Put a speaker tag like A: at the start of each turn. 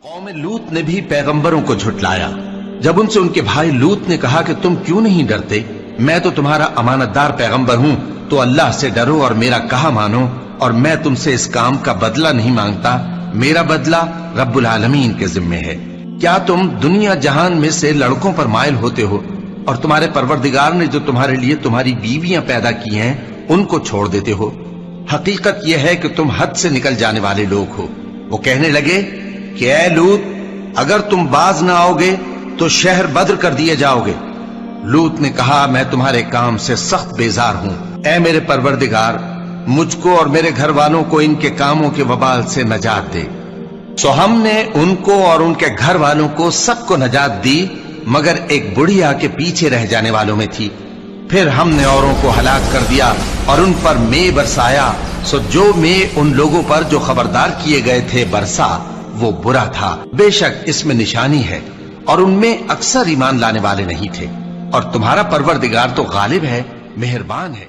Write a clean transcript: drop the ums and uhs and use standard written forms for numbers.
A: कौम लूत ने भी पैगंबरों को झुटलाया। जब उनसे उनके भाई लूत ने कहा कि तुम क्यों नहीं डरते, मैं तो तुम्हारा अमानतदार पैगंबर हूं, तो अल्लाह से डरो और मेरा कहा मानो, और मैं तुमसे इस काम का बदला नहीं मांगता, मेरा बदला रब्बुल आलमीन के जिम्मे है। क्या तुम दुनिया जहान में से लड़कों पर माइल होते हो और तुम्हारे परवरदिगार ने जो तुम्हारे लिए तुम्हारी बीवियां पैदा की हैं उनको छोड़ देते हो? हकीकत यह है कि तुम हद से निकल जाने वाले लोग हो। वो कहने लगे कि ऐ लूत, अगर तुम बाज ना आओगे तो शहर बद्र कर दिए जाओगे। लूत ने कहा, मैं तुम्हारे काम से सख्त बेजार हूं। ऐ मेरे परवरदिगार, मुझको और मेरे घर वालों को इनके कामों के वबाल से नजात दे। सो हमने उनको और उनके घर वालों को सबको नजात दी, मगर एक बुढ़िया के पीछे रह जाने वालों में थी। फिर हमने औरों को हलाक कर दिया और उन पर मे बरसाया। सो जो मे उन लोगों पर जो खबरदार किए गए थे बरसा, वो बुरा था। बेशक इसमें निशानी है और उनमें अक्सर ईमान लाने वाले नहीं थे। और तुम्हारा परवरदिगार तो गालिब है, मेहरबान है।